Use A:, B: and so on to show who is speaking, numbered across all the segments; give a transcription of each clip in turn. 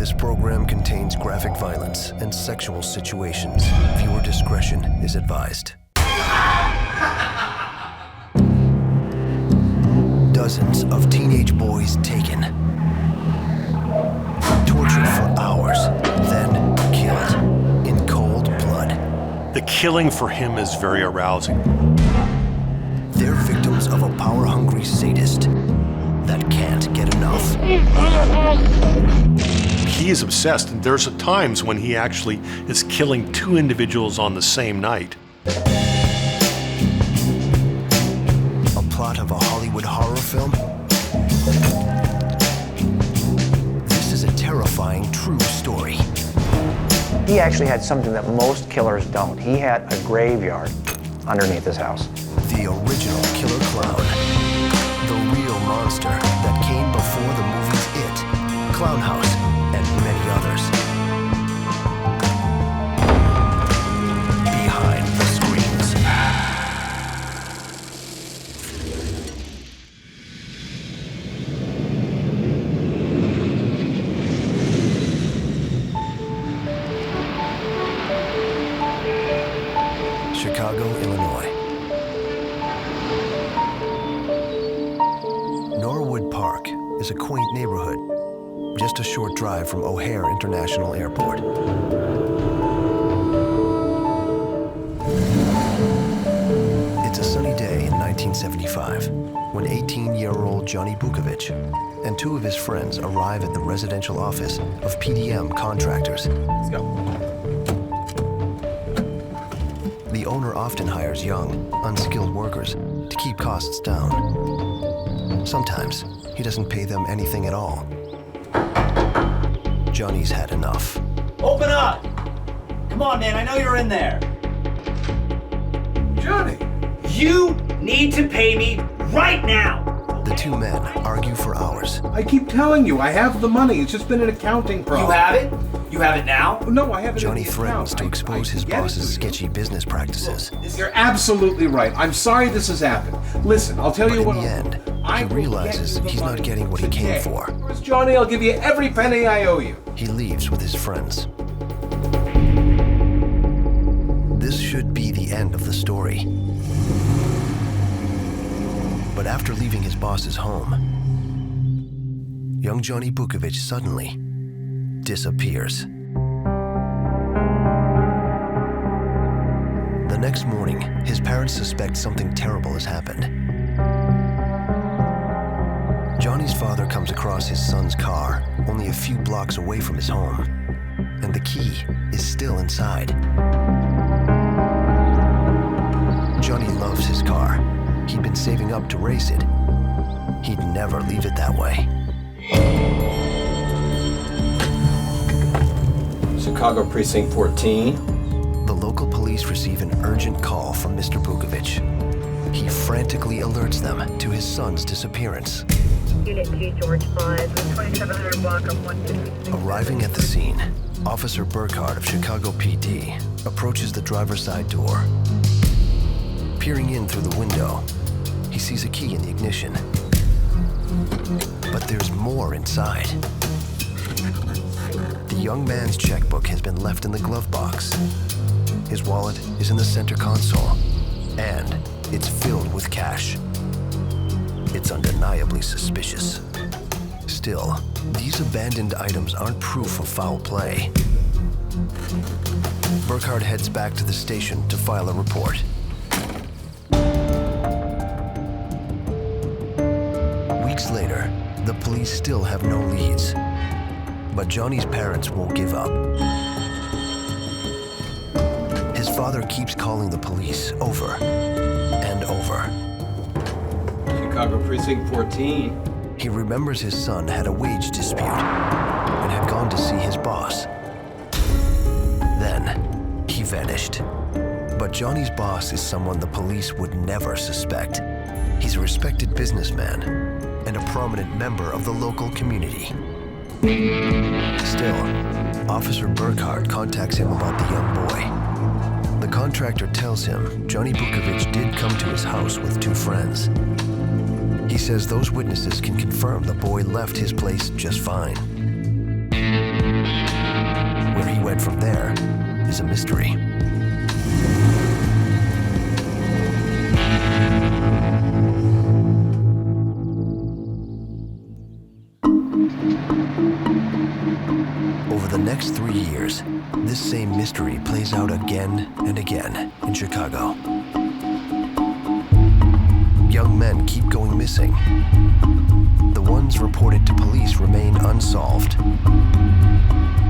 A: This program contains graphic violence and sexual situations. Viewer discretion is advised. Dozens of teenage boys taken, tortured for hours, then killed in cold blood.
B: The killing for him is very arousing.
A: They're victims of a power-hungry sadist that can't get enough.
B: He is obsessed, and there's times when he actually is killing two individuals on the same night.
A: A plot of a Hollywood horror film? This is a terrifying true story.
C: He actually had something that most killers don't. He had a graveyard underneath his house.
A: The original killer clown. The real monster that came before the movies It, Clown House, and many others. Behind the screens. Chicago, Illinois. Norwood Park is a quaint neighborhood, just a short drive from O'Hare International Airport. It's a sunny day in 1975 when 18-year-old Johnny Bukovic and two of his friends arrive at the residential office of PDM Contractors.
D: Let's go.
A: The owner often hires young, unskilled workers to keep costs down. Sometimes he doesn't pay them anything at all. Johnny's had enough.
E: Open up! Come on, man, I know you're in there.
D: Johnny!
E: You need to pay me right now!
A: The two men argue for hours.
D: I keep telling you, I have the money. It's just been an accounting problem.
E: You have it? You have it now?
D: No, I have it
A: Johnny
D: in the
A: threatens
D: account.
A: to expose his
D: get it
A: boss's
D: to you.
A: sketchy business practices.
D: You're absolutely right. I'm sorry this has happened. Listen, I'll tell
A: But
D: you
A: in
D: what.
A: the end,
D: I
A: he
D: will
A: realizes
D: get you the
A: he's not
D: money
A: getting what he came
D: today.
A: for.
D: Where's Johnny? I'll give you every penny I owe you.
A: He leaves with his friends. This should be the end of the story. But after leaving his boss's home, young Johnny Bukovic suddenly disappears. The next morning, his parents suspect something terrible has happened. Johnny's father comes across his son's car only a few blocks away from his home, and the key is still inside. Johnny loves his car. He'd been saving up to race it. He'd never leave it that way.
F: Chicago Precinct 14.
A: The local police receive an urgent call from Mr. Bukovic. He frantically alerts them to his son's disappearance.
G: Unit G, George 5, 2700 block of 150.
A: Arriving at the scene, Officer Burkhardt of Chicago PD approaches the driver's side door. Peering in through the window, he sees a key in the ignition. But there's more inside. The young man's checkbook has been left in the glove box. His wallet is in the center console, and it's filled with cash. It's undeniably suspicious. Still, these abandoned items aren't proof of foul play. Burkhardt heads back to the station to file a report. Weeks later, the police still have no leads. But Johnny's parents won't give up. His father keeps calling the police over and over.
F: Chicago Precinct 14.
A: He remembers his son had a wage dispute and had gone to see his boss. Then, he vanished. But Johnny's boss is someone the police would never suspect. He's a respected businessman and a prominent member of the local community. Still, Officer Burkhardt contacts him about the young boy. The contractor tells him Johnny Bukovic did come to his house with two friends. He says those witnesses can confirm the boy left his place just fine. is a mystery. Over the next 3 years, this same mystery plays out again and again in Chicago. Young men keep going missing. The ones reported to police remain unsolved.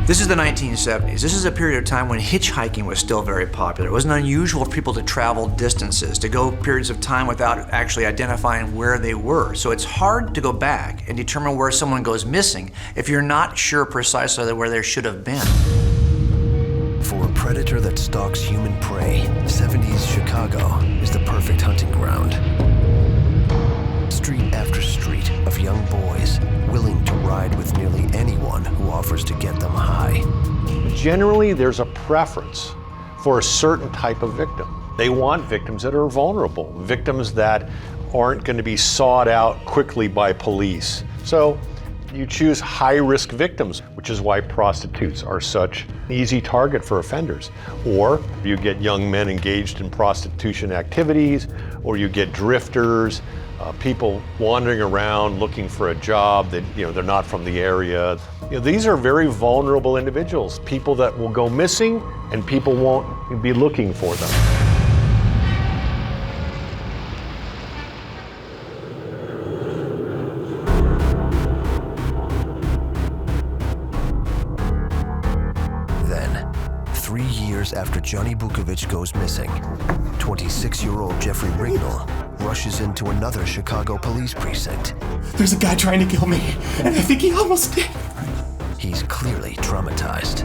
C: This is the 1970s. This is a period of time when hitchhiking was still very popular. It wasn't unusual for people to travel distances, to go periods of time without actually identifying where they were. So it's hard to go back and determine where someone goes missing if you're not sure precisely where they should have been.
A: For a predator that stalks human prey, 70s Chicago is the perfect hunting ground. Street after street of young boys willing to ride with nearly anyone who offers to get them high.
B: Generally, there's a preference for a certain type of victim. They want victims that are vulnerable, victims that aren't going to be sought out quickly by police. So you choose high-risk victims, which is why prostitutes are such an easy target for offenders. Or you get young men engaged in prostitution activities, or you get drifters, people wandering around looking for a job that, they're not from the area. These are very vulnerable individuals, people that will go missing and people won't be looking for them.
A: Then, 3 years after Johnny Bukovic goes missing, 26-year-old Jeffrey Rignall rushes into another Chicago police precinct.
H: There's a guy trying to kill me, and I think he almost did.
A: He's clearly traumatized.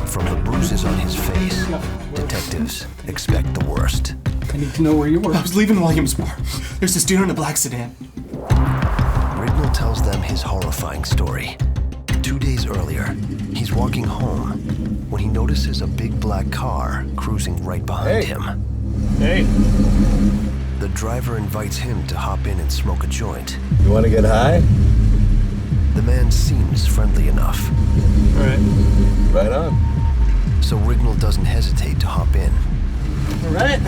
A: From the bruises on his face, detectives expect the worst.
H: I need to know where you were. I was leaving Williamsburg. There's this dude in a black sedan.
A: Rignall tells them his horrifying story. 2 days earlier, he's walking home when he notices a big black car cruising right behind him.
F: Hey.
A: The driver invites him to hop in and smoke a joint.
F: You want to get high?
A: The man seems friendly enough.
F: All right. Right on.
A: So Rignall doesn't hesitate to hop in.
H: All right.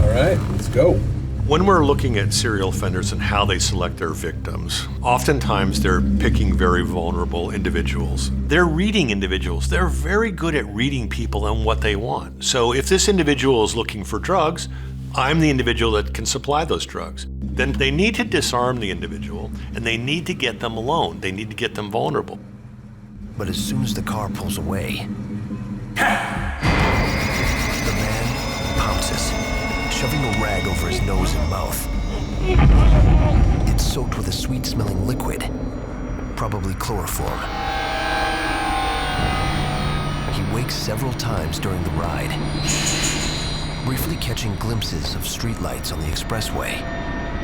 F: All right, let's go.
B: When we're looking at serial offenders and how they select their victims, oftentimes they're picking very vulnerable individuals. They're reading individuals. They're very good at reading people and what they want. So if this individual is looking for drugs, I'm the individual that can supply those drugs. Then they need to disarm the individual, and they need to get them alone. They need to get them vulnerable.
A: But as soon as the car pulls away, the man pounces, shoving a rag over his nose and mouth. It's soaked with a sweet-smelling liquid, probably chloroform. He wakes several times during the ride, briefly catching glimpses of streetlights on the expressway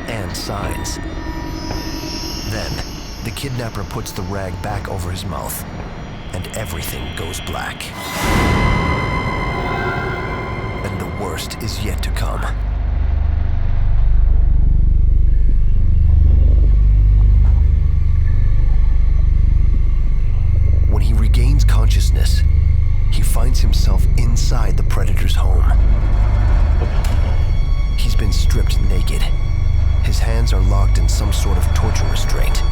A: and signs. Then, the kidnapper puts the rag back over his mouth, and everything goes black. And the worst is yet to come. When he regains consciousness, he finds himself inside the predator's home. He's been stripped naked. His hands are locked in some sort of torture restraint,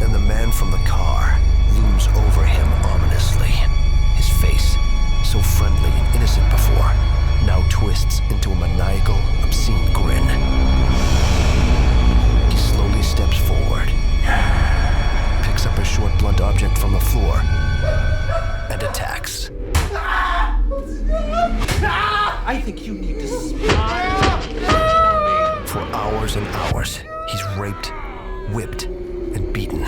A: and the man from the car looms over him ominously. His face, so friendly and innocent before, now twists into a maniacal, obscene grin. He slowly steps forward, picks up a short, blunt object from the floor, and attacks.
E: I think you need to smile.
A: For hours and hours, he's raped, whipped, and beaten.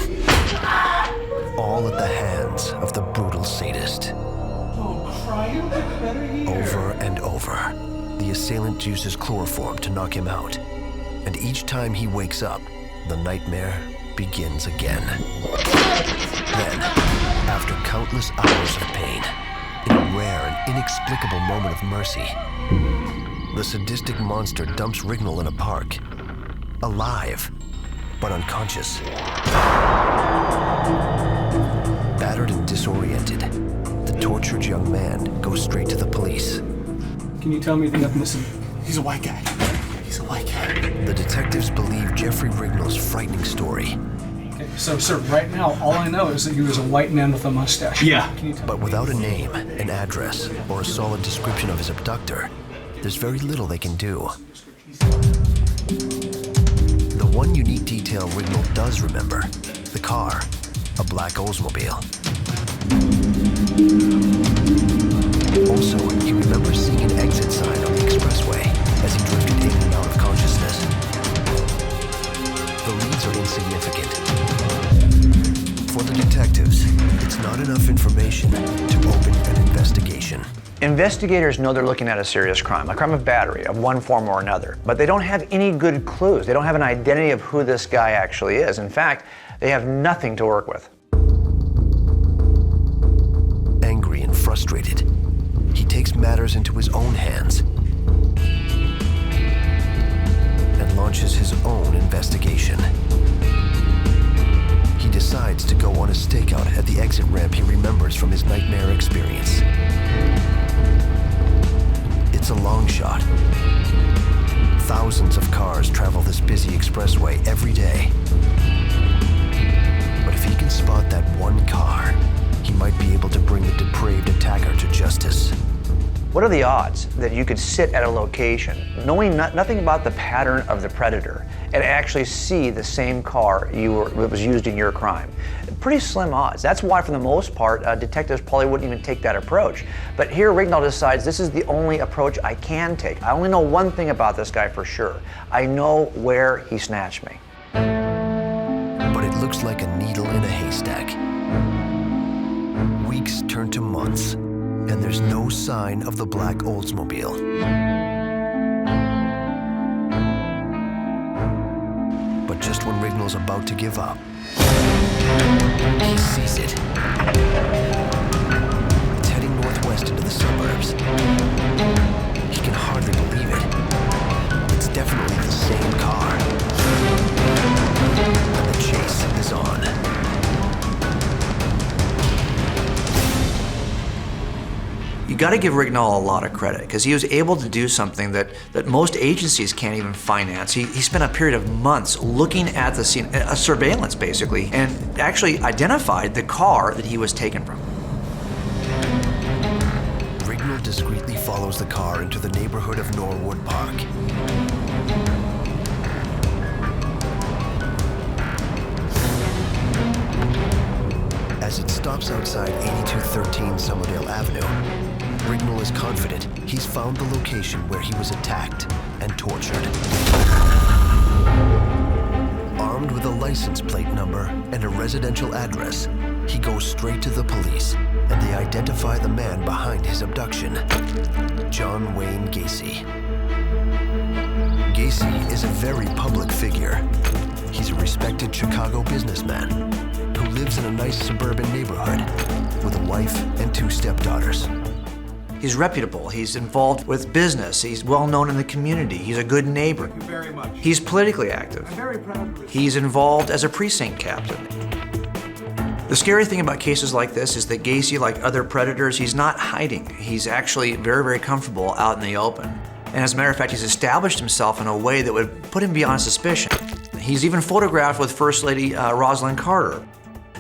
A: All at the hands of the brutal sadist. Over and over, the assailant uses chloroform to knock him out. And each time he wakes up, the nightmare begins again. Then, after countless hours of pain, in a rare and inexplicable moment of mercy, the sadistic monster dumps Rignall in a park, alive, but unconscious. Battered and disoriented, the tortured young man goes straight to the police.
H: Can you tell me anything I'm missing? He's a white guy. He's a white guy.
A: The detectives believe Jeffrey Rignall's frightening story,
H: Okay, so, sir, right now, all I know is that he was a white man with a mustache.
E: Yeah.
H: Can you tell
A: but
H: me?
A: without a name, an address, or a solid description of his abductor, there's very little they can do. The one unique detail Rignall does remember, the car, a black Oldsmobile. Also, he remembers seeing an exit sign on the expressway as he drifted in and out of consciousness. The leads are insignificant. For the detectives, it's not enough information to open an investigation.
C: Investigators know they're looking at a serious crime, a crime of battery of one form or another, but they don't have any good clues. They don't have an identity of who this guy actually is. In fact, they have nothing to work with.
A: Angry and frustrated, he takes matters into his own hands and launches his own investigation. He decides to go on a stakeout at the exit ramp he remembers from his nightmare experience. It's a long shot. Thousands of cars travel this busy expressway every day. But if he can spot that one car, he might be able to bring the depraved attacker to justice.
C: What are the odds that you could sit at a location, knowing nothing about the pattern of the predator, and actually see the same car that was used in your crime? Pretty slim odds. That's why, for the most part, detectives probably wouldn't even take that approach. But here, Rignall decides this is the only approach I can take. I only know one thing about this guy for sure. I know where he snatched me.
A: But it looks like a needle in a haystack. Weeks turn to months, and there's no sign of the black Oldsmobile. But just when Rignall's about to give up, he sees it. It's heading northwest into the suburbs. He can hardly believe it. It's definitely the same car. And the chase is on.
C: You got to give Rignall a lot of credit, because he was able to do something that most agencies can't even finance. He spent a period of months looking at the scene, a surveillance basically, and actually identified the car that he was taken from.
A: Rignall discreetly follows the car into the neighborhood of Norwood Park. As it stops outside 8213 Somerdale Avenue, Rignall is confident he's found the location where he was attacked and tortured. Armed with a license plate number and a residential address, he goes straight to the police, and they identify the man behind his abduction, John Wayne Gacy. Gacy is a very public figure. He's a respected Chicago businessman who lives in a nice suburban neighborhood with a wife and 2 stepdaughters.
C: He's reputable, he's involved with business, he's well known in the community, he's a good neighbor.
D: Thank you very much.
C: He's politically active.
D: I'm very proud of this.
C: He's involved as a precinct captain. The scary thing about cases like this is that Gacy, like other predators, he's not hiding. He's actually very, very comfortable out in the open. And as a matter of fact, he's established himself in a way that would put him beyond suspicion. He's even photographed with First Lady Rosalind Carter.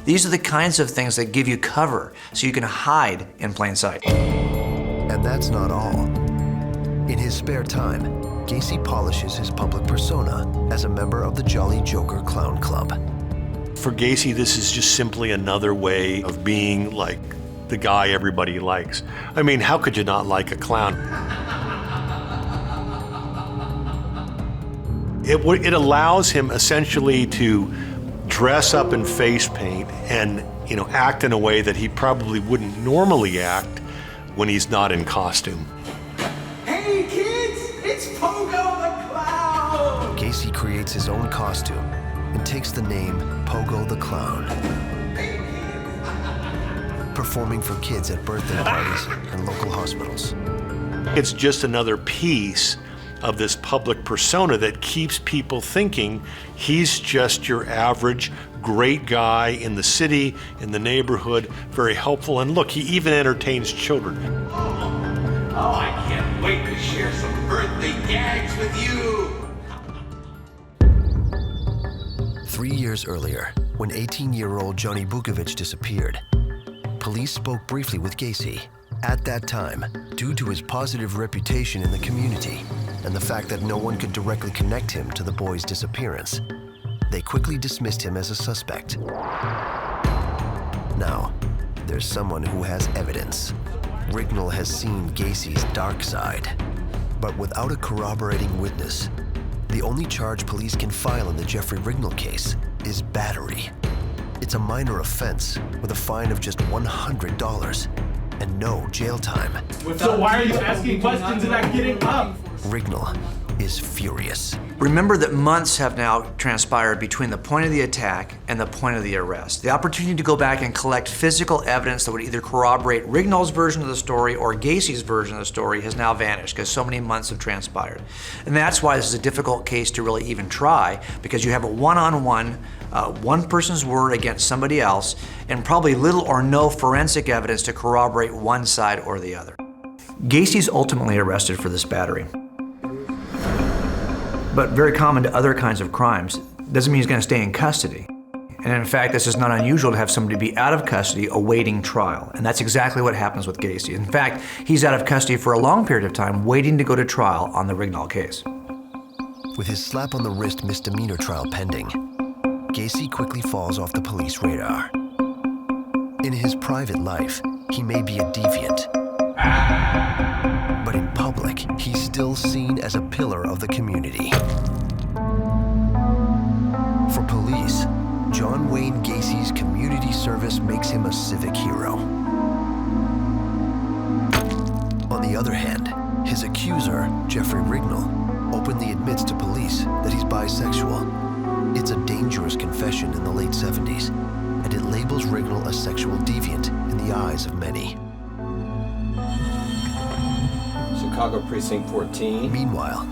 C: These are the kinds of things that give you cover so you can hide in plain sight.
A: And that's not all. In his spare time, Gacy polishes his public persona as a member of the Jolly Joker Clown Club.
B: For Gacy, this is just simply another way of being like the guy everybody likes. I mean, how could you not like a clown? It allows him essentially to dress up in face paint and, act in a way that he probably wouldn't normally act when he's not in costume.
E: Hey kids, it's Pogo the Clown!
A: Gacy creates his own costume and takes the name Pogo the Clown. Performing for kids at birthday parties and local hospitals.
B: It's just another piece of this public persona that keeps people thinking he's just your average great guy in the city, in the neighborhood, very helpful, and look, he even entertains children.
E: Oh, I can't wait to share some birthday gags with you.
A: 3 years earlier, when 18-year-old Johnny Bukovic disappeared, police spoke briefly with Gacy. At that time, due to his positive reputation in the community and the fact that no one could directly connect him to the boy's disappearance, they quickly dismissed him as a suspect. Now, there's someone who has evidence. Rignall has seen Gacy's dark side, but without a corroborating witness, the only charge police can file in the Jeffrey Rignall case is battery. It's a minor offense with a fine of just $100 and no jail time.
H: So why are you asking questions without getting up?
A: Rignall is furious.
C: Remember that months have now transpired between the point of the attack and the point of the arrest. The opportunity to go back and collect physical evidence that would either corroborate Rignall's version of the story or Gacy's version of the story has now vanished because so many months have transpired. And that's why this is a difficult case to really even try, because you have a one-on-one, one person's word against somebody else, and probably little or no forensic evidence to corroborate one side or the other. Gacy's ultimately arrested for this battery. But very common to other kinds of crimes, doesn't mean he's going to stay in custody. And in fact, this is not unusual to have somebody be out of custody awaiting trial. And that's exactly what happens with Gacy. In fact, he's out of custody for a long period of time waiting to go to trial on the Rignall case.
A: With his slap on the wrist misdemeanor trial pending, Gacy quickly falls off the police radar. In his private life, he may be a deviant, but in public, he's still seen as a pillar of the community. For police, John Wayne Gacy's community service makes him a civic hero. On the other hand, his accuser, Jeffrey Rignall, openly admits to police that he's bisexual. It's a dangerous confession in the late 70s, and it labels Rignall a sexual deviant in the eyes of many.
F: Chicago Precinct 14.
A: Meanwhile,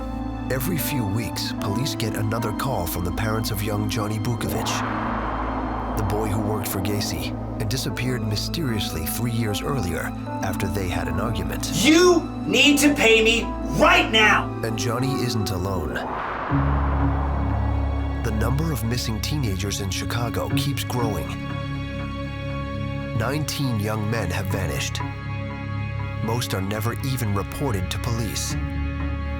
A: every few weeks, police get another call from the parents of young Johnny Bukovic, the boy who worked for Gacy and disappeared mysteriously 3 years earlier after they had an argument.
E: You need to pay me right now!
A: And Johnny isn't alone. The number of missing teenagers in Chicago keeps growing. 19 young men have vanished. Most are never even reported to police.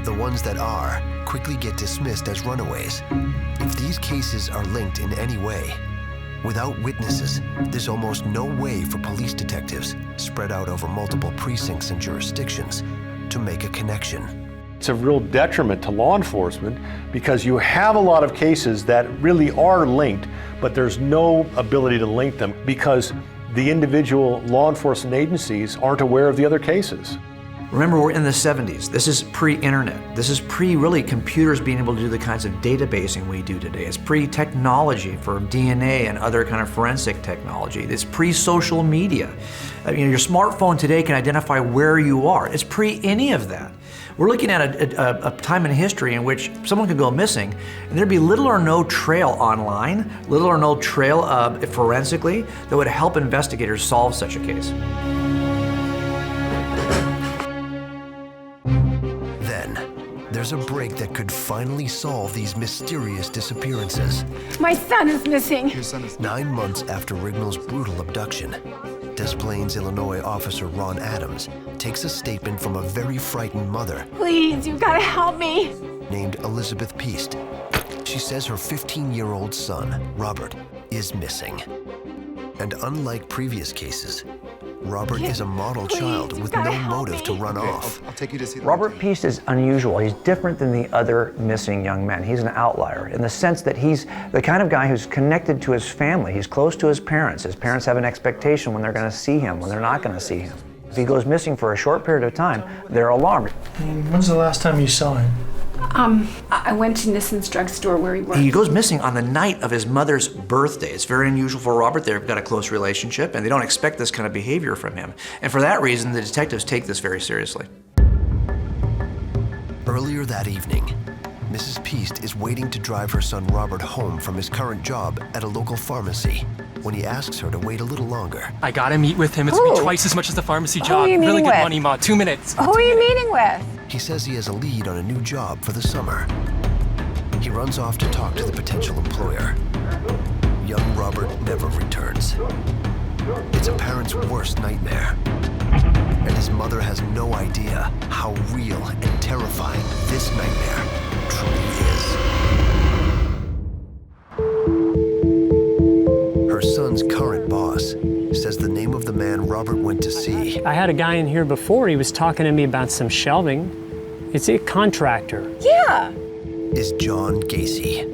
A: The ones that are quickly get dismissed as runaways. If these cases are linked in any way, without witnesses, there's almost no way for police detectives spread out over multiple precincts and jurisdictions to make a connection.
B: It's a real detriment to law enforcement because you have a lot of cases that really are linked, but there's no ability to link them because the individual law enforcement agencies aren't aware of the other cases.
C: Remember, we're in the 70s. This is pre-internet. This is really computers being able to do the kinds of databasing we do today. It's pre-technology for DNA and other kind of forensic technology. It's pre-social media. I mean, your smartphone today can identify where you are. It's pre any of that. We're looking at a time in history in which someone could go missing and there'd be little or no trail online, little or no trail forensically that would help investigators solve such a case.
A: Then, there's a break that could finally solve these mysterious disappearances.
I: My son is missing.
A: 9 months after Rignall's brutal abduction, Des Plaines, Illinois officer Ron Adams takes a statement from a very frightened mother.
I: Please, you've got to help me.
A: Named Elizabeth Peast. She says her 15-year-old son, Robert, is missing. And unlike previous cases, Robert is a model child with no motive to run off.
J: I'll take you to see
C: Robert Peast is unusual. He's different than the other missing young men. He's an outlier in the sense that he's the kind of guy who's connected to his family. He's close to his parents. His parents have an expectation when they're going to see him, when they're not going to see him. If he goes missing for a short period of time, they're alarmed.
H: When's the last time you saw him?
I: I went to Nissan's drugstore where he worked.
C: He goes missing on the night of his mother's birthday. It's very unusual for Robert. They've got a close relationship, and they don't expect this kind of behavior from him. And for that reason, the detectives take this very seriously.
A: Earlier that evening, Mrs. Peast is waiting to drive her son Robert home from his current job at a local pharmacy when he asks her to wait a little longer.
H: I gotta meet with him. It's gonna be twice as much as the pharmacy job.
J: are you
H: Really
J: meeting
H: good
J: with?
H: money, Ma. 2 minutes.
J: Who are you meeting with?
A: He says he has a lead on a new job for the summer. He runs off to talk to the potential employer. Young Robert never returns. It's a parent's worst nightmare. And his mother has no idea how real and terrifying this nightmare truly is. Her son's current boss says the name of the man Robert went to see.
K: I had a guy in here before. He was talking to me about some shelving. It's a contractor.
J: Yeah.
A: Is John Gacy.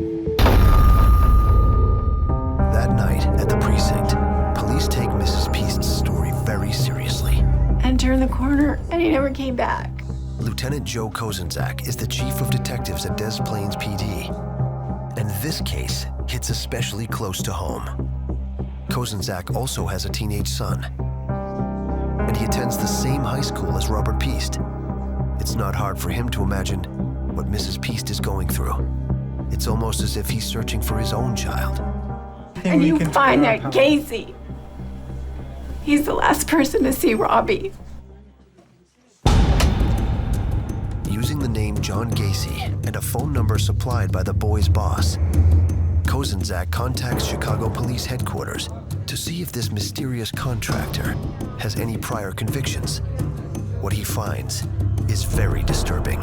A: That night at the precinct, police take Mrs. Peast's story very seriously.
I: And turned the corner, and he never came back.
A: Lieutenant Joe Kozenzak is the chief of detectives at Des Plaines PD. And this case hits especially close to home. Kozenzak also has a teenage son. And he attends the same high school as Robert Peast. It's not hard for him to imagine what Mrs. Peast is going through. It's almost as if he's searching for his own child.
I: And you find that Gacy. He's the last person to see Robbie.
A: Using the name John Gacy and a phone number supplied by the boy's boss, Kozenzak contacts Chicago Police Headquarters to see if this mysterious contractor has any prior convictions. What he finds is very disturbing.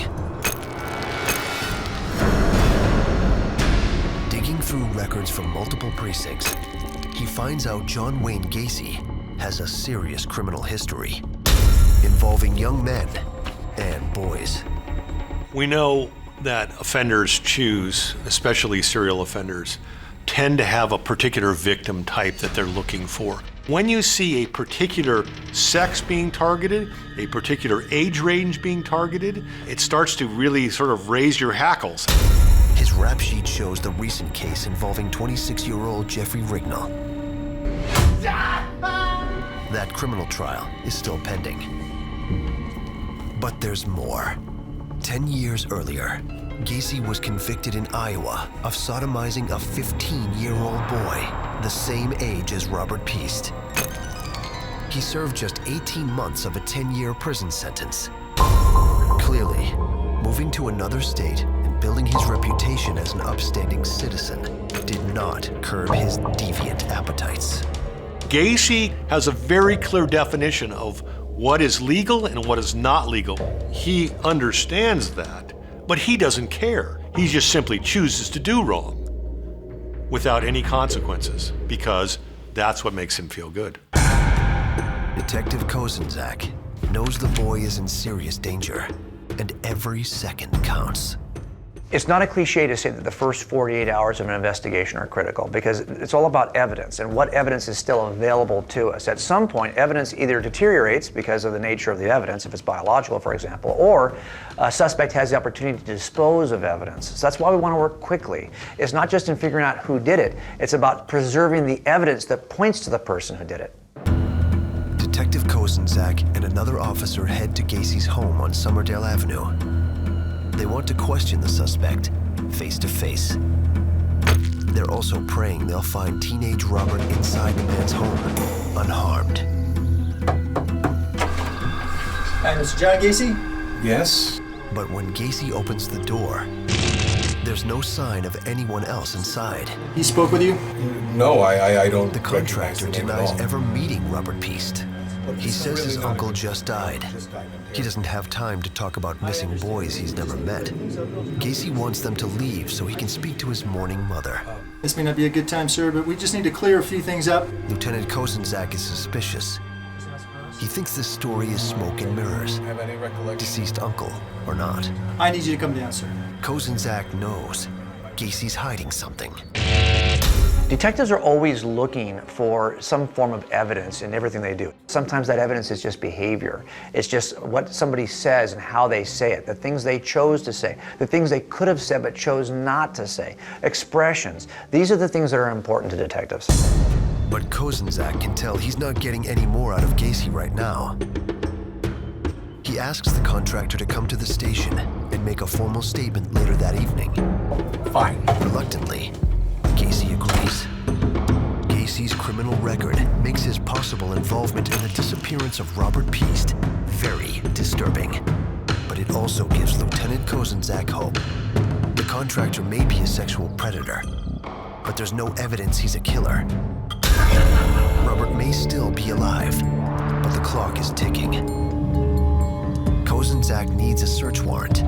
A: Digging through records from multiple precincts, he finds out John Wayne Gacy has a serious criminal history involving young men and boys.
B: We know that offenders choose, especially serial offenders, tend to have a particular victim type that they're looking for. When you see a particular sex being targeted, a particular age range being targeted, it starts to really sort of raise your hackles.
A: His rap sheet shows the recent case involving 26-year-old Jeffrey Rignall. That criminal trial is still pending. But there's more. 10 years earlier, Gacy was convicted in Iowa of sodomizing a 15-year-old boy, the same age as Robert Peast. He served just 18 months of a 10-year prison sentence. Clearly, moving to another state and building his reputation as an upstanding citizen did not curb his deviant appetites.
B: Gacy has a very clear definition of what is legal and what is not legal. He understands that, but he doesn't care. He just simply chooses to do wrong without any consequences because that's what makes him feel good.
A: Detective Kozenzak knows the boy is in serious danger, and every second counts.
C: It's not a cliche to say that the first 48 hours of an investigation are critical because it's all about evidence and what evidence is still available to us. At some point, evidence either deteriorates because of the nature of the evidence, if it's biological, for example, or a suspect has the opportunity to dispose of evidence. So that's why we want to work quickly. It's not just in figuring out who did it, it's about preserving the evidence that points to the person who did it.
A: Detective Kozenzak and another officer head to Gacy's home on Summerdale Avenue. They want to question the suspect face to face. They're also praying they'll find teenage Robert inside the man's home, unharmed.
L: Hi, Mr. John Gacy?
D: Yes?
A: But when Gacy opens the door, there's no sign of anyone else inside.
L: He spoke with you?
D: No, I don't.
A: The contractor denies ever meeting Robert Peast. He says his uncle just died. He doesn't have time to talk about missing boys he's never met. Gacy wants them to leave so he can speak to his mourning mother.
L: This may not be a good time, sir, but we just need to clear a few things up.
A: Lieutenant Kozenzak is suspicious. He thinks this story is smoke and mirrors. Deceased uncle or not.
L: I need you to come down, sir.
A: Kozenzak knows Gacy's hiding something.
C: Detectives are always looking for some form of evidence in everything they do. Sometimes that evidence is just behavior. It's just what somebody says and how they say it, the things they chose to say, the things they could have said but chose not to say, expressions. These are the things that are important to detectives.
A: But Kozenzak can tell he's not getting any more out of Gacy right now. He He asks the contractor to come to the station and make a formal statement later that evening.
E: Fine.
A: Reluctantly, Gacy agrees. Gacy's criminal record makes his possible involvement in the disappearance of Robert Piest very disturbing. But it also gives Lieutenant Kozenzak hope. The contractor may be a sexual predator, but there's no evidence he's a killer. Robert may still be alive, but the clock is ticking. Kozenzak needs a search warrant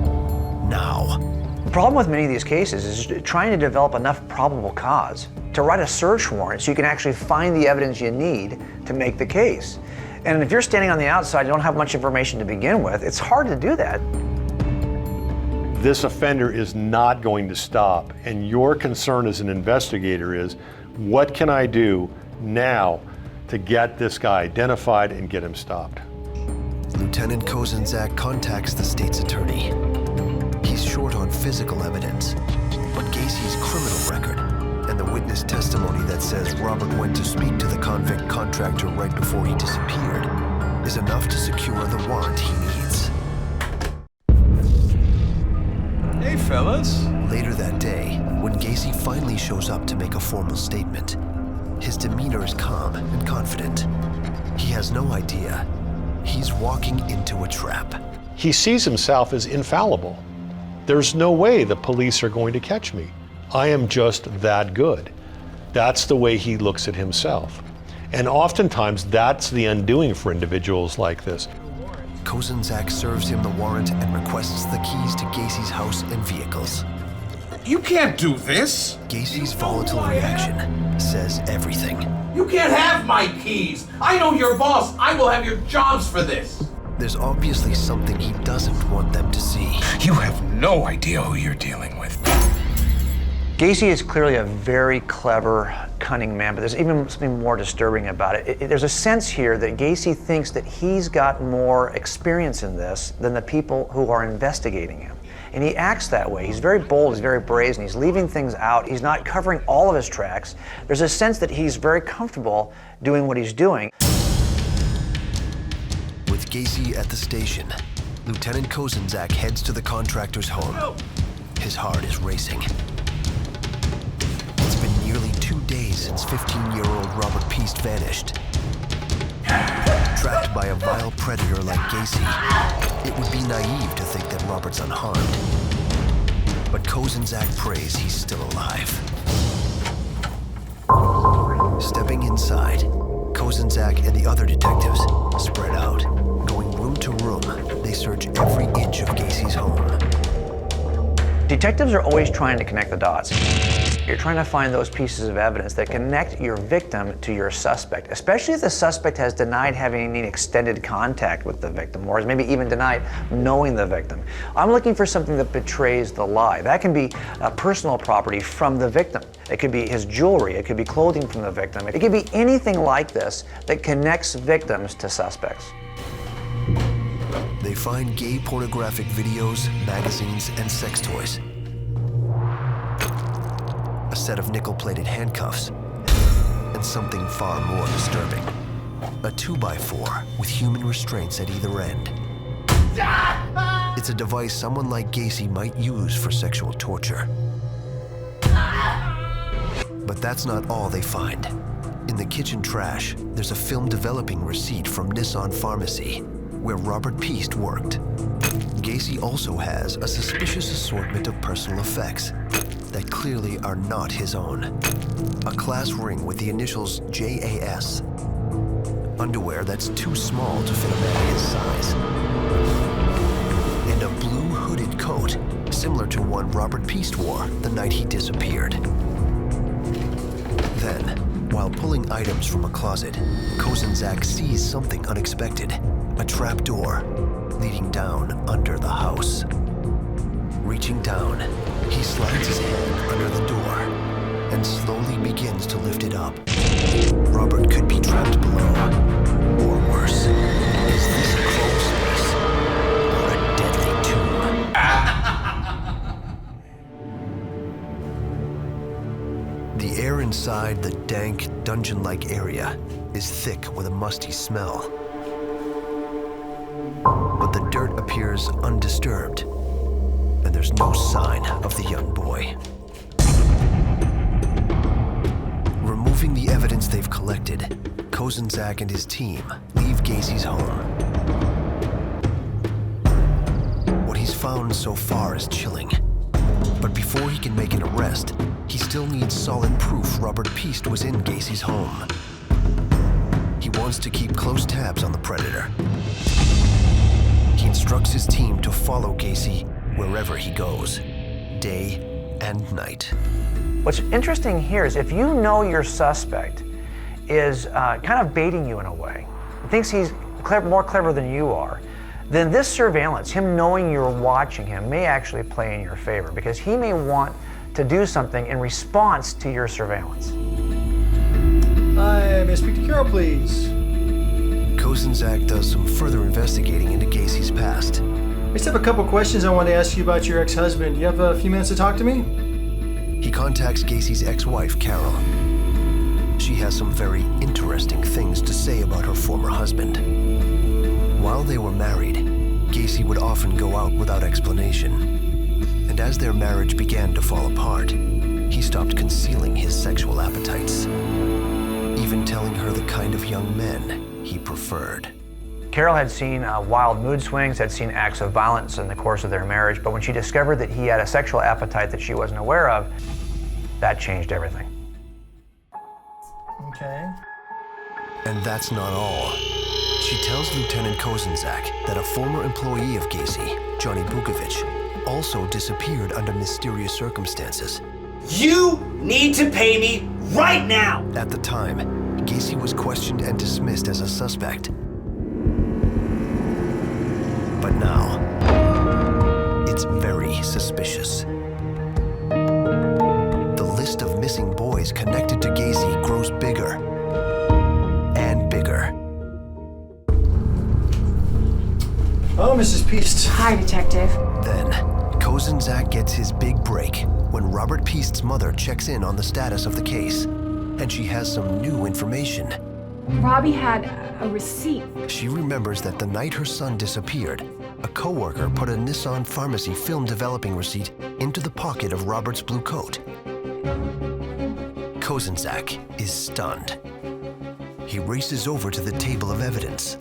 A: now.
C: The problem with many of these cases is trying to develop enough probable cause to write a search warrant so you can actually find the evidence you need to make the case. And if you're standing on the outside, you don't have much information to begin with, it's hard to do that.
B: This offender is not going to stop, and your concern as an investigator is, what can I do now to get this guy identified and get him stopped?
A: Lieutenant Kozenzak contacts the state's attorney. He's short on physical evidence, but Gacy's criminal record and the witness testimony that says Robert went to speak to the convict contractor right before he disappeared is enough to secure the warrant he needs.
E: Hey, fellas.
A: Later that day, when Gacy finally shows up to make a formal statement, his demeanor is calm and confident. He has no idea he's walking into a trap.
B: He sees himself as infallible. There's no way the police are going to catch me. I am just that good. That's the way he looks at himself. And oftentimes that's the undoing for individuals like this.
A: Kozenzak serves him the warrant and requests the keys to Gacy's house and vehicles.
E: You can't do this.
A: Gacy's volatile reaction says everything.
E: You can't have my keys. I know your boss. I will have your jobs for this.
A: There's obviously something he doesn't want them to see.
E: You have no idea who you're dealing with.
C: Gacy is clearly a very clever, cunning man, but there's even something more disturbing about it. There's a sense here that Gacy thinks that he's got more experience in this than the people who are investigating him. And he acts that way. He's very bold, he's very brazen, he's leaving things out, he's not covering all of his tracks. There's a sense that he's very comfortable doing what he's doing.
A: With Gacy at the station, Lieutenant Kozenzak heads to the contractor's home. His heart is racing. It's been nearly 2 days since 15-year-old Robert Piest vanished. Trapped by a vile predator like Gacy, it would be naive to think that Robert's unharmed. But Kozenzak prays he's still alive. Stepping inside, Kozenzak and the other detectives spread out. Going room to room, they search every inch of Gacy's home.
C: Detectives are always trying to connect the dots. You're trying to find those pieces of evidence that connect your victim to your suspect, especially if the suspect has denied having any extended contact with the victim, or has maybe even denied knowing the victim. I'm looking for something that betrays the lie. That can be personal property from the victim. It could be his jewelry, it could be clothing from the victim. It could be anything like this that connects victims to suspects.
A: They find gay pornographic videos, magazines, and sex toys. A set of nickel-plated handcuffs, and something far more disturbing. A 2x4 with human restraints at either end. It's a device someone like Gacy might use for sexual torture. But that's not all they find. In the kitchen trash, there's a film developing receipt from Nissan Pharmacy, where Robert Piest worked. Gacy also has a suspicious assortment of personal effects that clearly are not his own. A class ring with the initials JAS. Underwear that's too small to fit a man his size. And a blue hooded coat, similar to one Robert Piest wore the night he disappeared. Then, while pulling items from a closet, Kozenzak sees something unexpected. A trap door leading down under the house. Reaching down, he slides his hand under the door and slowly begins to lift it up. Robert could be trapped below, or worse. Is this a crawl space or a deadly tomb? The air inside the dank, dungeon-like area is thick with a musty smell. But the dirt appears undisturbed, and there's no sign of the young boy. Removing the evidence they've collected, Kozenzak and his team leave Gacy's home. What he's found so far is chilling. But before he can make an arrest, he still needs solid proof Robert Piest was in Gacy's home. He wants to keep close tabs on the predator. He instructs his team to follow Gacy wherever he goes, day and night.
C: What's interesting here is if you know your suspect is kind of baiting you in a way, thinks he's more clever than you are, then this surveillance, him knowing you're watching him, may actually play in your favor because he may want to do something in response to your surveillance.
L: Hi, may I speak to Carol, please?
A: Kozenzak does some further investigating into Gacy's past.
L: I just have a couple questions I want to ask you about your ex-husband. Do you have a few minutes to talk to me?
A: He contacts Gacy's ex-wife, Carol. She has some very interesting things to say about her former husband. While they were married, Gacy would often go out without explanation. And as their marriage began to fall apart, he stopped concealing his sexual appetites, even telling her the kind of young men he preferred.
C: Carol had seen wild mood swings, had seen acts of violence in the course of their marriage, but when she discovered that he had a sexual appetite that she wasn't aware of, that changed everything.
L: Okay.
A: And that's not all. She tells Lieutenant Kozenzak that a former employee of Gacy, Johnny Bukovic, also disappeared under mysterious circumstances.
J: You need to pay me right now!
A: At the time, Gacy was questioned and dismissed as a suspect. But now, it's very suspicious. The list of missing boys connected to Gacy grows bigger and bigger.
L: Oh, Mrs. Piest.
I: Hi, Detective.
A: Then, Kozenzak gets his big break when Robert Piest's mother checks in on the status of the case, and she has some new information.
I: Robbie had a receipt.
A: She remembers that the night her son disappeared, a coworker put a Nissan Pharmacy film developing receipt into the pocket of Robert's blue coat. Kozenzak is stunned. He races over to the table of evidence,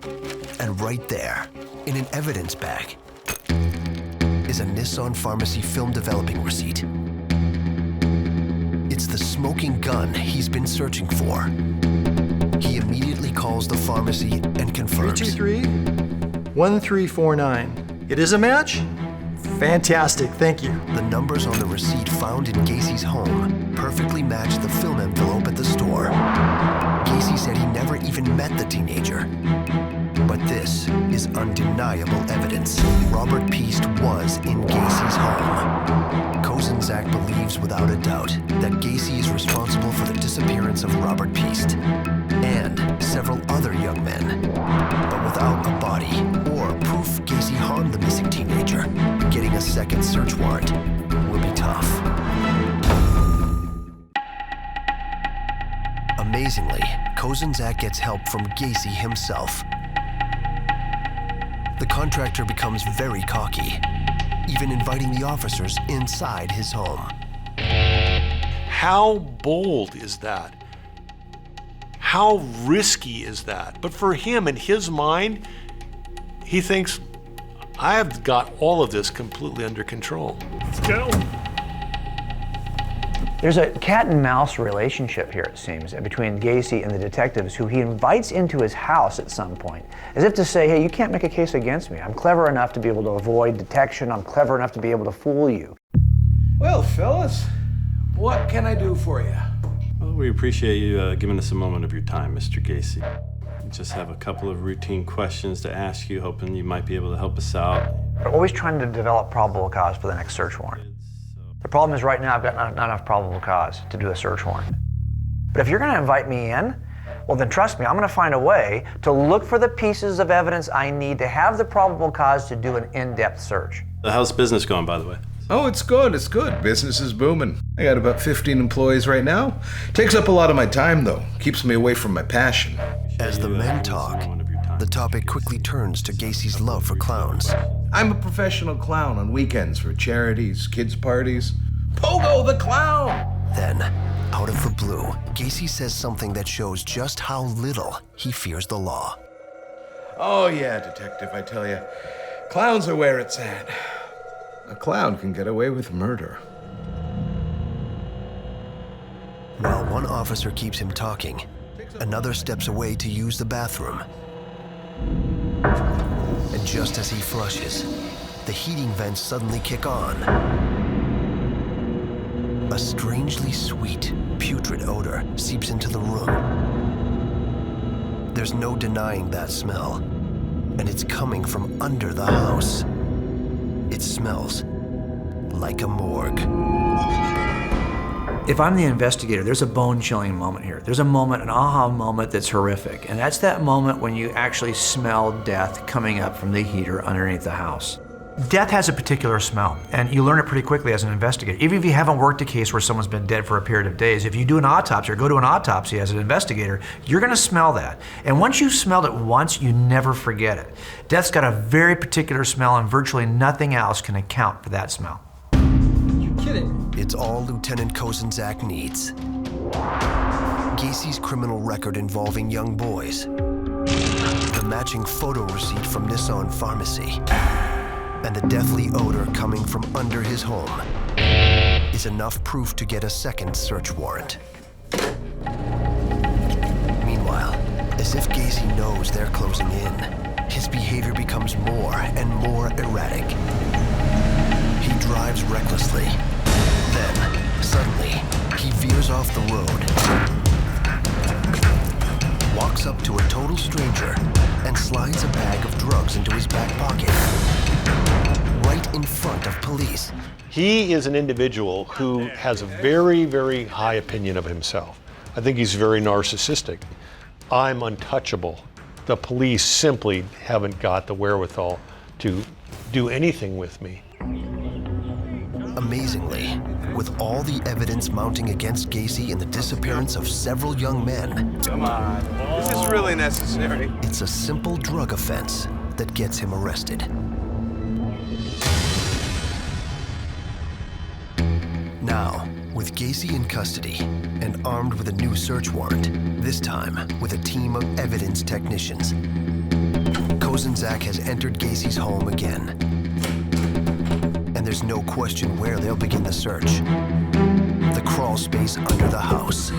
A: and right there, in an evidence bag, is a Nissan Pharmacy film developing receipt. It's the smoking gun he's been searching for. He immediately calls the pharmacy and confirms.
L: 323-1349. It is a match? Fantastic, thank you.
A: The numbers on the receipt found in Gacy's home perfectly match the film envelope at the store. Gacy said he never even met the teenager. But this is undeniable evidence. Robert Piest was in Gacy's home. Kozenzak believes without a doubt that Gacy is responsible for the disappearance of Robert Piest and several other young men. But without a body or proof Gacy harmed the missing teenager, getting a second search warrant will be tough. Amazingly, Kozenzak gets help from Gacy himself. The contractor becomes very cocky, even inviting the officers inside his home.
B: How bold is that? How risky is that? But for him, in his mind, he thinks, I have got all of this completely under control.
K: Let's go.
C: There's a cat and mouse relationship here, it seems, between Gacy and the detectives who he invites into his house at some point, as if to say, hey, you can't make a case against me. I'm clever enough to be able to avoid detection. I'm clever enough to be able to fool you.
D: Well, fellas, what can I do for you?
M: Well, we appreciate you giving us a moment of your time, Mr. Gacy. We just have a couple of routine questions to ask you, hoping you might be able to help us out.
C: We're always trying to develop probable cause for the next search warrant. The problem is right now I've got not enough probable cause to do a search warrant. But if you're going to invite me in, well then trust me, I'm going to find a way to look for the pieces of evidence I need to have the probable cause to do an in-depth search.
M: How's business going, by the way?
D: Oh, it's good, it's good. Business is booming. I got about 15 employees right now. Takes up a lot of my time, though. Keeps me away from my passion.
A: As the men talk, the topic quickly turns to Gacy's love for clowns.
D: I'm a professional clown on weekends for charities, kids' parties. Pogo the clown!
A: Then, out of the blue, Gacy says something that shows just how little he fears the law.
D: Oh yeah, detective, I tell you. Clowns are where it's at. A clown can get away with murder.
A: While one officer keeps him talking, another steps away to use the bathroom. And just as he flushes, the heating vents suddenly kick on. A strangely sweet, putrid odor seeps into the room. There's no denying that smell, and it's coming from under the house. It smells like a morgue.
C: If I'm the investigator, there's a bone-chilling moment here. There's a moment, an aha moment that's horrific, and that's that moment when you actually smell death coming up from the heater underneath the house. Death has a particular smell, and you learn it pretty quickly as an investigator. Even if you haven't worked a case where someone's been dead for a period of days, if you do an autopsy or go to an autopsy as an investigator, you're gonna smell that. And once you've smelled it once, you never forget it. Death's got a very particular smell, and virtually nothing else can account for that smell.
L: You're kidding.
A: It's all Lieutenant Kozenzak needs. Gacy's criminal record involving young boys, the matching photo receipt from Nissan Pharmacy, and the deathly odor coming from under his home is enough proof to get a second search warrant. Meanwhile, as if Gacy knows they're closing in, his behavior becomes more and more erratic. He drives recklessly. Then, suddenly, he veers off the road, walks up to a total stranger, and slides a bag of drugs into his back pocket, right in front of police.
B: He is an individual who has a very, very high opinion of himself. I think he's very narcissistic. I'm untouchable. The police simply haven't got the wherewithal to do anything with me.
A: Amazingly, with all the evidence mounting against Gacy in the disappearance of several young men,
D: Come on, is this really necessary?
A: it's a simple drug offense that gets him arrested. Now, with Gacy in custody and armed with a new search warrant, this time with a team of evidence technicians, Kozenzak has entered Gacy's home again. And there's no question where they'll begin the search. The crawl space under the house.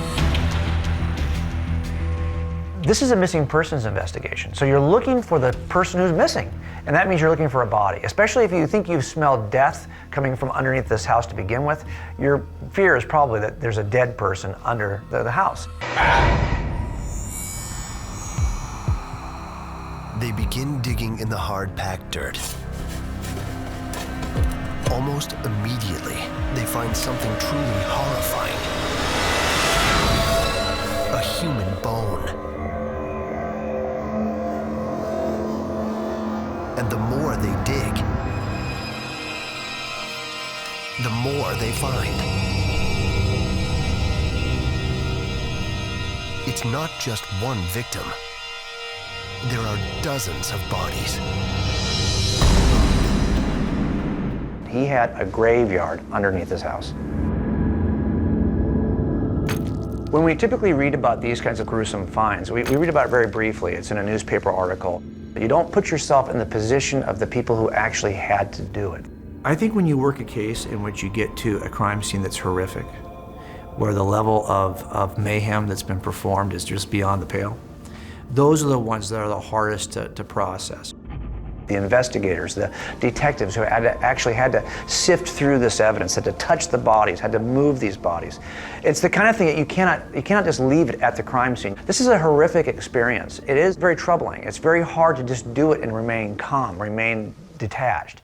C: This is a missing persons investigation, so you're looking for the person who's missing, and that means you're looking for a body. Especially if you think you've smelled death coming from underneath this house to begin with, your fear is probably that there's a dead person under the house.
A: They begin digging in the hard-packed dirt. Almost immediately, they find something truly horrifying. A human bone. And the more they dig, the more they find. It's not just one victim. There are dozens of bodies.
C: He had a graveyard underneath his house. When we typically read about these kinds of gruesome finds, we read about it very briefly. It's in a newspaper article. You don't put yourself in the position of the people who actually had to do it. I think when you work a case in which you get to a crime scene that's horrific, where the level of mayhem that's been performed is just beyond the pale, those are the ones that are the hardest to process. The investigators, the detectives who actually had to sift through this evidence, had to touch the bodies, had to move these bodies. It's the kind of thing that you cannot just leave it at the crime scene. This is a horrific experience. It is very troubling. It's very hard to just do it and remain calm, remain detached.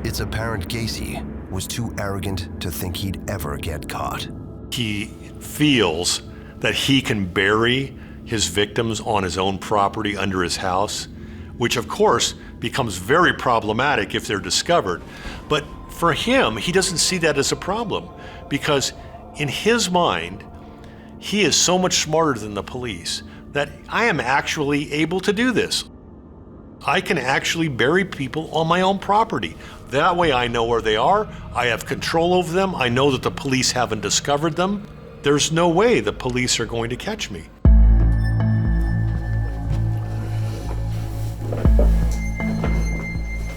A: It's apparent Gacy was too arrogant to think he'd ever get caught.
B: He feels that he can bury his victims on his own property under his house, which of course becomes very problematic if they're discovered. But for him, he doesn't see that as a problem because in his mind, he is so much smarter than the police. that I am actually able to do this. I can actually bury people on my own property. That way I know where they are, I have control over them, I know that the police haven't discovered them. There's no way the police are going to catch me.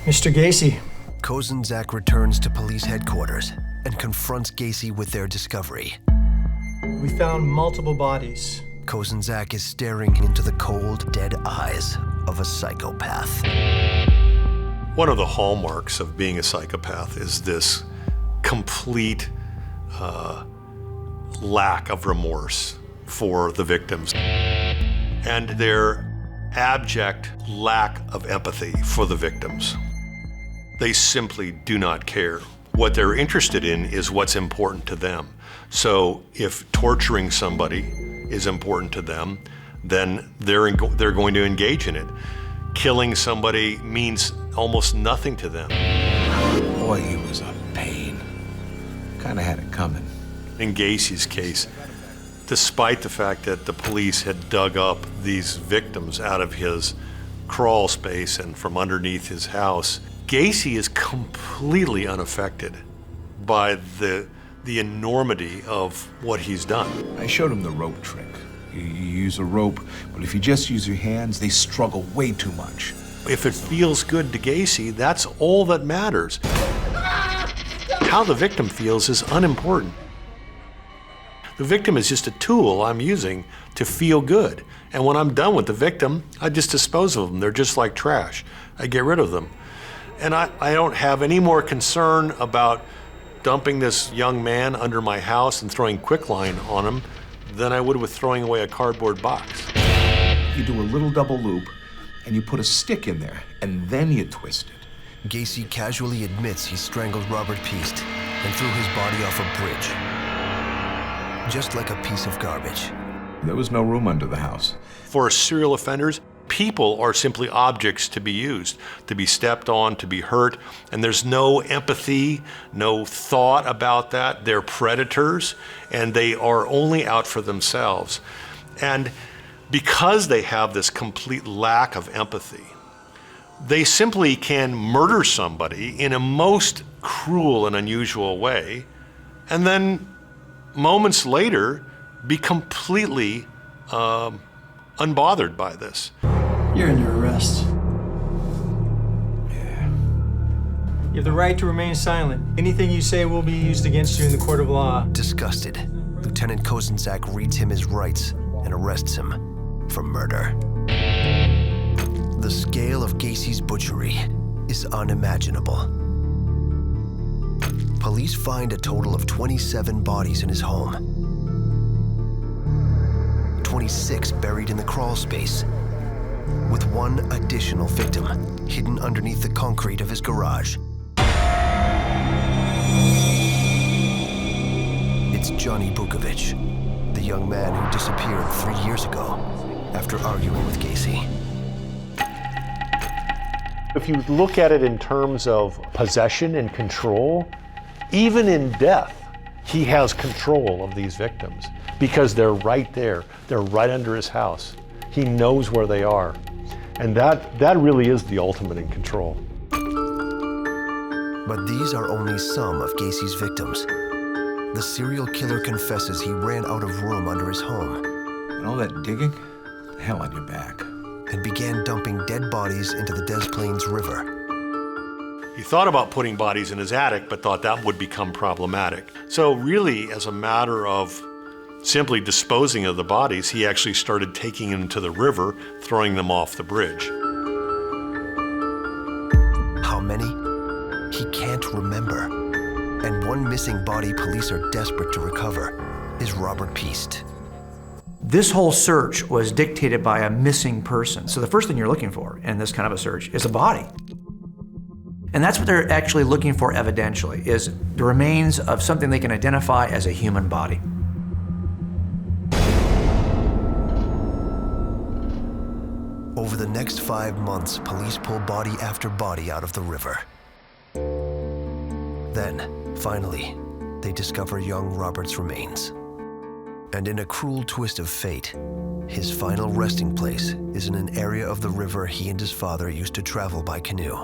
L: Mr. Gacy.
A: Kozenczak returns to police headquarters and confronts Gacy with their discovery.
L: We found multiple bodies.
A: Kozenczak is staring into the cold, dead eyes of a psychopath.
B: One of the hallmarks of being a psychopath is this complete lack of remorse for the victims and their abject lack of empathy for the victims. They simply do not care. What they're interested in is what's important to them. So if torturing somebody is important to them, then they're going to engage in it. Killing somebody means almost nothing to them.
D: Boy, he was a pain. Kind of had it coming.
B: In Gacy's case, despite the fact that the police had dug up these victims out of his crawl space and from underneath his house, Gacy is completely unaffected by the enormity of what he's done.
D: I showed him the rope trick. You use a rope, but if you just use your hands, they struggle way too much.
B: If it feels good to Gacy, that's all that matters. How the victim feels is unimportant. The victim is just a tool I'm using to feel good. And when I'm done with the victim, I just dispose of them. They're just like trash. I get rid of them. And I don't have any more concern about dumping this young man under my house and throwing quicklime on him than I would with throwing away a cardboard box.
D: You do a little double loop, and you put a stick in there, and then you twist it.
A: Gacy casually admits he strangled Robert Piest and threw his body off a bridge, just like a piece of garbage.
D: There was no room under the house.
B: For serial offenders, people are simply objects to be used, to be stepped on, to be hurt, and there's no empathy, no thought about that. They're predators, and they are only out for themselves. And because they have this complete lack of empathy, they simply can murder somebody in a most cruel and unusual way, and then moments later be completely unbothered by this.
L: You're under arrest. Yeah. You have the right to remain silent. Anything you say will be used against you in the court of law.
A: Disgusted, Lieutenant Kozenczak reads him his rights and arrests him for murder. The scale of Gacy's butchery is unimaginable. Police find a total of 27 bodies in his home. 26 buried in the crawl space, with one additional victim hidden underneath the concrete of his garage. It's Johnny Bukovic, the young man who disappeared 3 years ago after arguing with Gacy.
B: If you look at it in terms of possession and control, even in death, he has control of these victims because they're right there. They're right under his house. He knows where they are. And that really is the ultimate in control.
A: But these are only some of Gacy's victims. The serial killer confesses he ran out of room under his home.
D: And all that digging? Hell on your back.
A: And began dumping dead bodies into the Des Plaines River.
B: He thought about putting bodies in his attic, but thought that would become problematic. So really, as a matter of simply disposing of the bodies, he actually started taking them to the river, throwing them off the bridge.
A: How many? He can't remember. And one missing body police are desperate to recover is Robert Piest.
C: This whole search was dictated by a missing person. So the first thing you're looking for in this kind of a search is a body. And that's what they're actually looking for evidentially, is the remains of something they can identify as a human body.
A: Over the next 5 months, police pull body after body out of the river. Then, finally, they discover young Robert's remains. And in a cruel twist of fate, his final resting place is in an area of the river he and his father used to travel by canoe.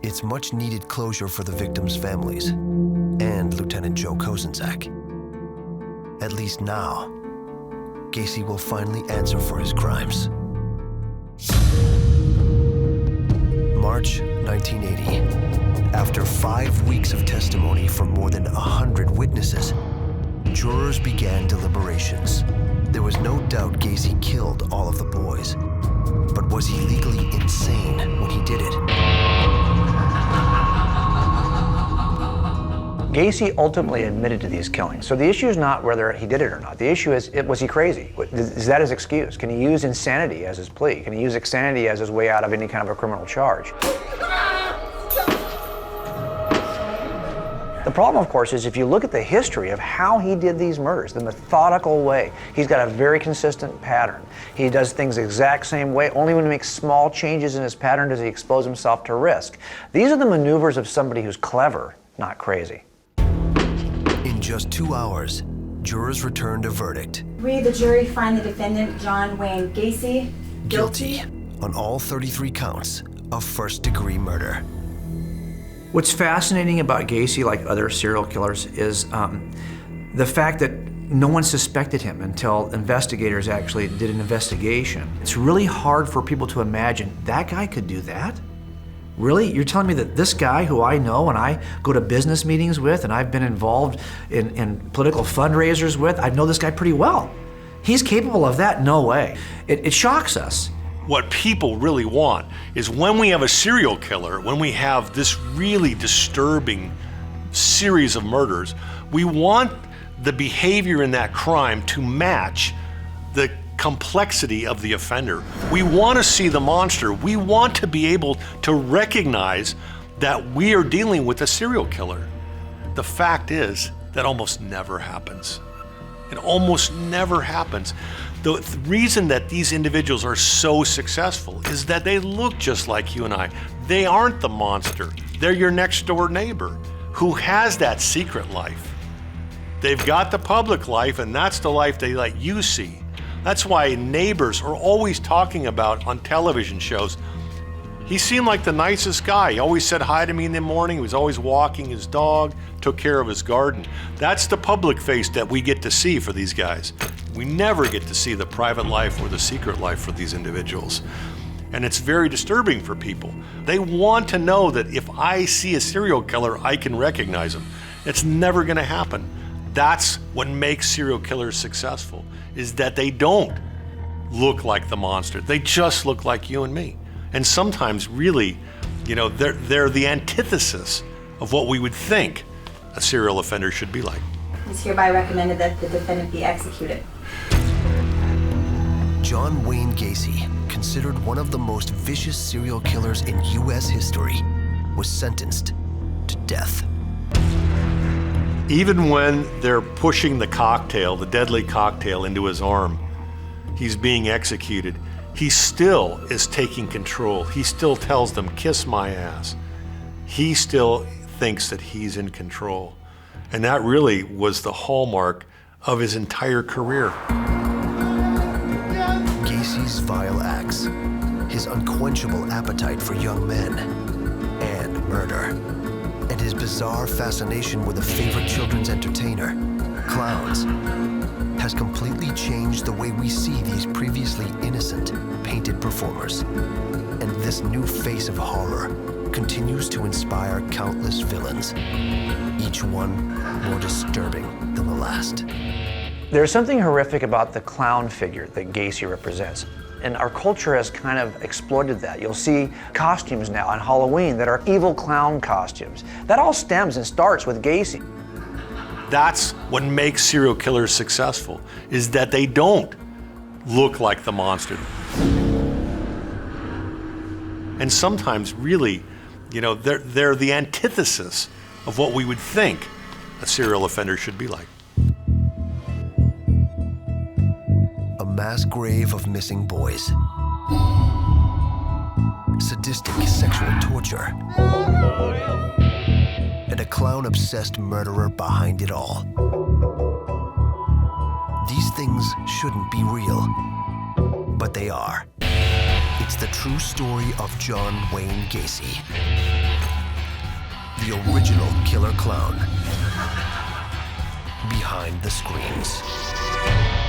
A: It's much needed closure for the victims' families and Lieutenant Joe Kozenzak. At least now, Gacy will finally answer for his crimes. March 1980. After 5 weeks of testimony from more than 100 witnesses, jurors began deliberations. There was no doubt Gacy killed all of the boys. But was he legally insane when he did it?
C: Gacy ultimately admitted to these killings. So the issue is not whether he did it or not. The issue is, was he crazy? Is that his excuse? Can he use insanity as his plea? Can he use insanity as his way out of any kind of a criminal charge? The problem, of course, is if you look at the history of how he did these murders, the methodical way, he's got a very consistent pattern. He does things the exact same way. Only when he makes small changes in his pattern does he expose himself to risk. These are the maneuvers of somebody who's clever, not crazy.
A: In just 2 hours, jurors returned a verdict.
N: We, the jury, find the defendant, John Wayne Gacy,
A: Guilty on all 33 counts of first-degree murder.
C: What's fascinating about Gacy, like other serial killers, is the fact that no one suspected him until investigators actually did an investigation. It's really hard for people to imagine that guy could do that. Really? You're telling me that this guy who I know and I go to business meetings with and I've been involved in political fundraisers with, I know this guy pretty well. He's capable of that? No way. It shocks us.
B: What people really want is when we have a serial killer, when we have this really disturbing series of murders, we want the behavior in that crime to match the complexity of the offender. We want to see the monster. We want to be able to recognize that we are dealing with a serial killer. The fact is that almost never happens. It almost never happens. The reason that these individuals are so successful is that they look just like you and I. They aren't the monster. They're your next door neighbor who has that secret life. They've got the public life, and that's the life they let you see. That's why neighbors are always talking about on television shows, he seemed like the nicest guy. He always said hi to me in the morning. He was always walking his dog, took care of his garden. That's the public face that we get to see for these guys. We never get to see the private life or the secret life for these individuals. And it's very disturbing for people. They want to know that if I see a serial killer, I can recognize him. It's never gonna happen. That's what makes serial killers successful, is that they don't look like the monster. They just look like you and me. And sometimes really, they're the antithesis of what we would think a serial offender should be like.
N: It's hereby recommended that the defendant be executed.
A: John Wayne Gacy, considered one of the most vicious serial killers in U.S. history, was sentenced to death.
B: Even when they're pushing the cocktail, the deadly cocktail, into his arm, he's being executed, he still is taking control. He still tells them, kiss my ass. He still thinks that he's in control. And that really was the hallmark of his entire career.
A: Gacy's vile acts, his unquenchable appetite for young men, and murder, and his bizarre fascination with a favorite children's entertainer, clowns, has completely changed the way we see these previously innocent, painted performers. And this new face of horror continues to inspire countless villains, each one more disturbing than the last.
C: There's something horrific about the clown figure that Gacy represents. And our culture has kind of exploited that. You'll see costumes now on Halloween that are evil clown costumes. That all stems and starts with Gacy.
B: That's what makes serial killers successful, is that they don't look like the monster. And sometimes really, they're the antithesis of what we would think a serial offender should be like.
A: A mass grave of missing boys. Sadistic sexual torture. And a clown-obsessed murderer behind it all. things shouldn't be real, but they are. It's the true story of John Wayne Gacy, the original killer clown behind the screens.